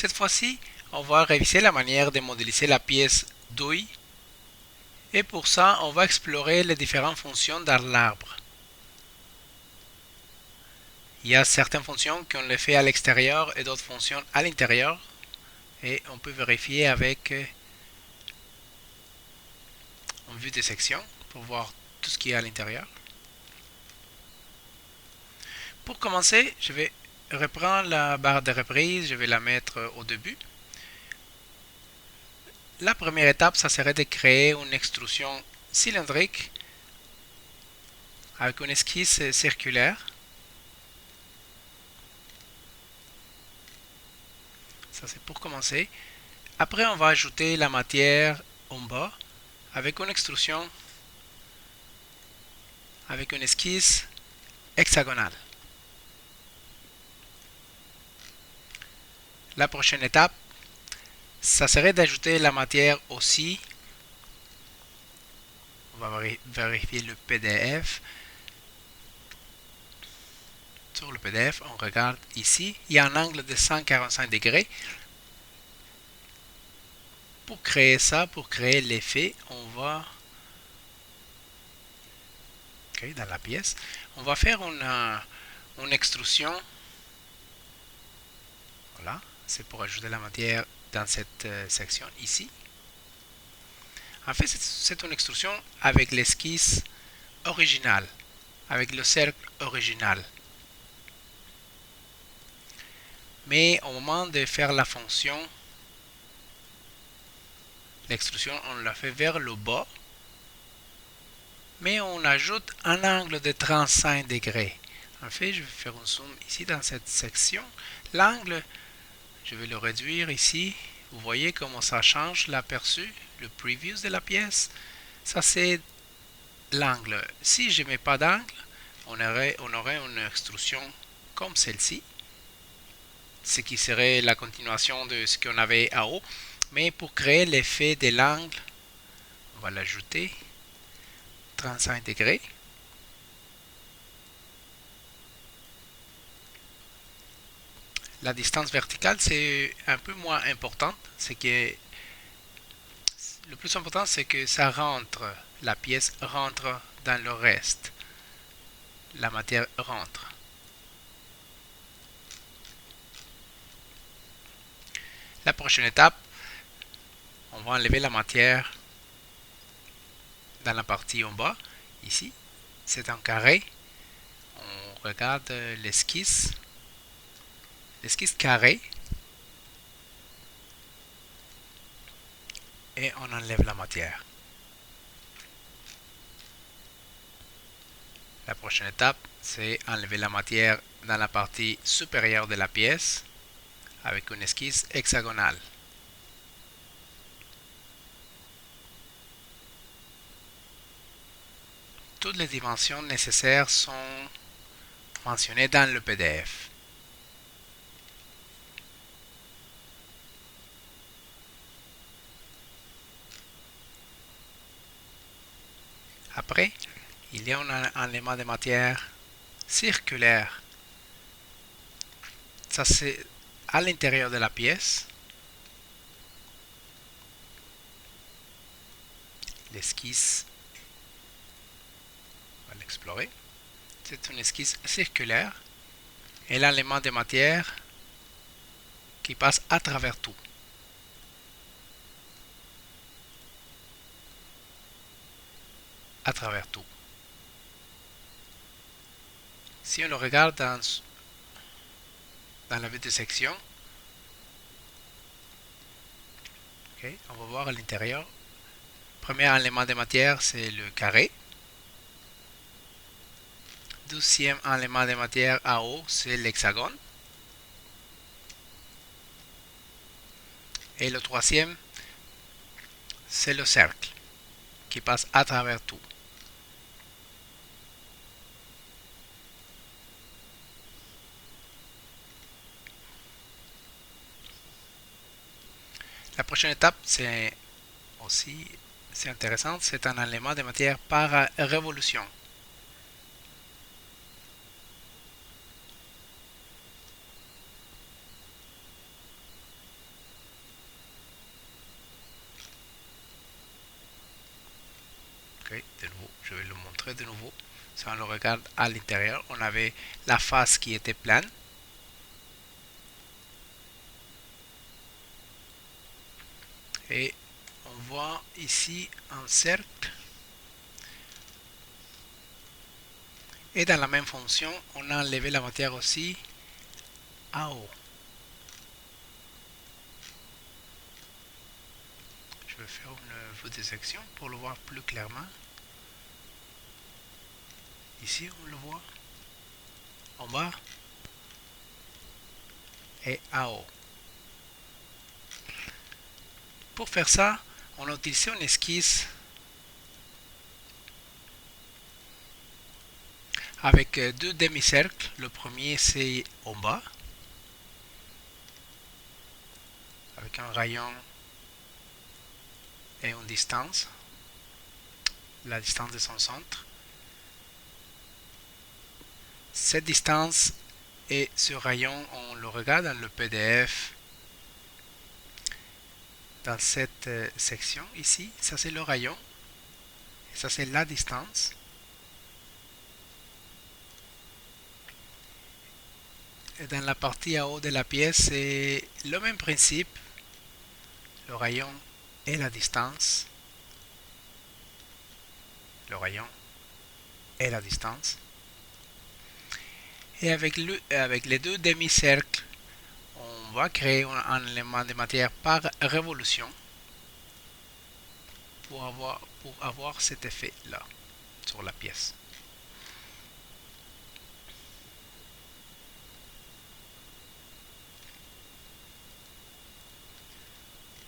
Cette fois-ci, on va réviser la manière de modéliser la pièce douille. Et pour ça, on va explorer les différentes fonctions dans l'arbre. Il y a certaines fonctions qu'on les fait à l'extérieur et d'autres fonctions à l'intérieur. Et on peut vérifier avec une vue de section pour voir tout ce qui est à l'intérieur. Pour commencer, je vais reprendre la barre de reprise, je vais la mettre au début. La première étape, ça serait de créer une extrusion cylindrique avec une esquisse circulaire. Ça c'est pour commencer. Après, on va ajouter la matière en bas avec une extrusion avec une esquisse hexagonale. La prochaine étape, ça serait d'ajouter la matière aussi. On va vérifier le PDF. Sur le PDF, on regarde ici, il y a un angle de 145 degrés. Pour créer ça, pour créer l'effet, on va dans la pièce, on va faire une extrusion. Voilà, c'est pour ajouter la matière dans cette section ici. En fait, c'est une extrusion avec l'esquisse originale, avec le cercle original. Mais au moment de faire la fonction, l'extrusion, on la fait vers le bas, mais on ajoute un angle de 35 degrés. En fait, je vais faire un zoom ici dans cette section. L'angle, je vais le réduire ici. Vous voyez comment ça change l'aperçu, le preview de la pièce. Ça, c'est l'angle. Si je ne mets pas d'angle, on aurait une extrusion comme celle-ci, ce qui serait la continuation de ce qu'on avait à haut. Mais pour créer l'effet de l'angle, on va l'ajouter 35 degrés. La distance verticale, c'est un peu moins importante. C'est que le plus important, c'est que ça rentre, la pièce rentre dans le reste. La matière rentre. La prochaine étape, on va enlever la matière dans la partie en bas. Ici, c'est un carré. On regarde l'esquisse. L'esquisse carré. Et on enlève la matière. La prochaine étape, c'est enlever la matière dans la partie supérieure de la pièce avec une esquisse hexagonale. Toutes les dimensions nécessaires sont mentionnées dans le PDF. Après, il y a un élément de matière circulaire. Ça, c'est à l'intérieur de la pièce. L'esquisse, on va l'explorer. C'est une esquisse circulaire. Et l'élément de matière qui passe à travers tout. À travers tout. Si on le regarde dans la vue de section, on va voir à l'intérieur. Premier élément de matière, c'est le carré. Deuxième élément de matière à haut, c'est l'hexagone. Et le troisième, c'est le cercle qui passe à travers tout. La prochaine étape, c'est intéressant, c'est un élément de matière par révolution. Je vais le montrer de nouveau. Si on le regarde à l'intérieur, on avait la face qui était pleine. Et on voit ici un cercle. Et dans la même fonction, on a enlevé la matière aussi à haut. Je vais faire une vue de section pour le voir plus clairement. Ici, on le voit en bas et à haut. Pour faire ça, on a utilisé une esquisse avec deux demi-cercles. Le premier, c'est en bas, avec un rayon et une distance, la distance de son centre. Cette distance et ce rayon, on le regarde dans le PDF, dans cette section ici. Ça, c'est le rayon, et ça, c'est la distance. Et dans la partie en haut de la pièce, c'est le même principe, le rayon et la distance. Le rayon et la distance. Et avec les deux demi-cercles, on va créer un élément de matière par révolution pour avoir cet effet-là sur la pièce.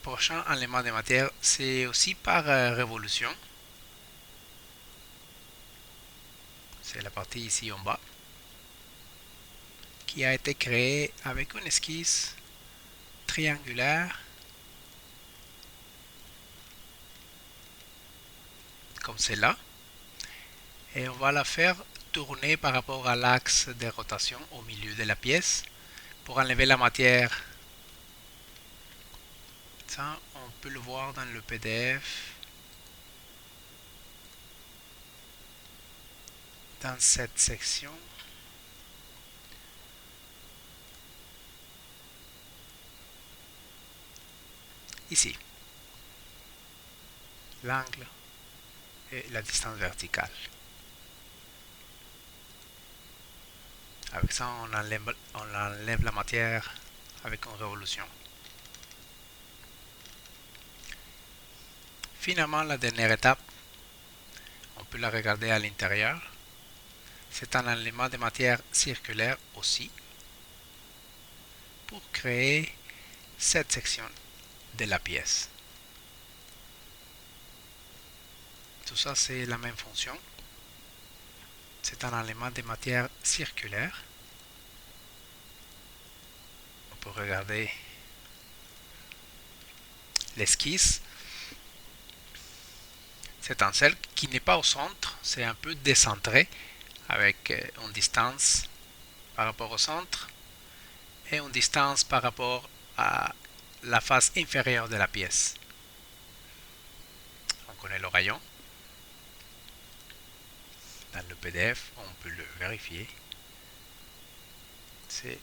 Prochain élément de matière, c'est aussi par révolution. C'est la partie ici en bas, qui a été créée avec une esquisse triangulaire, comme celle-là. Et on va la faire tourner par rapport à l'axe de rotation au milieu de la pièce pour enlever la matière. Ça, on peut le voir dans le PDF. Dans cette section. Ici. L'angle et la distance verticale. Avec ça, on enlève la matière avec une révolution. Finalement, la dernière étape, on peut la regarder à l'intérieur. C'est un élément de matière circulaire aussi pour créer cette section de la pièce. Tout ça, c'est la même fonction. C'est un élément de matière circulaire. On peut regarder l'esquisse. C'est un cercle qui n'est pas au centre, c'est un peu décentré avec une distance par rapport au centre et une distance par rapport à la face inférieure de la pièce. On connaît le rayon. Dans le PDF, on peut le vérifier. C'est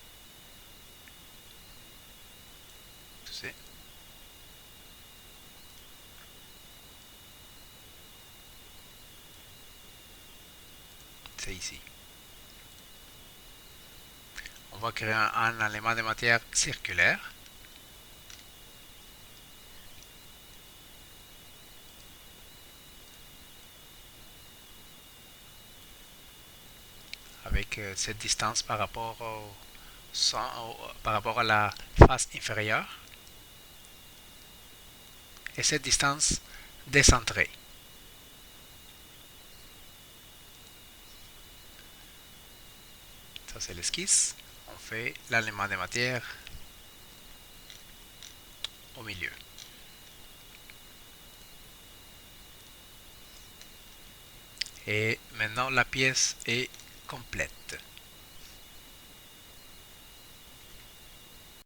ici. On va créer un élément de matière circulaire. Avec cette distance par rapport par rapport à la face inférieure. Et cette distance décentrée. Ça, c'est l'esquisse. On fait l'élément de matière au milieu. Et maintenant, la pièce est complète.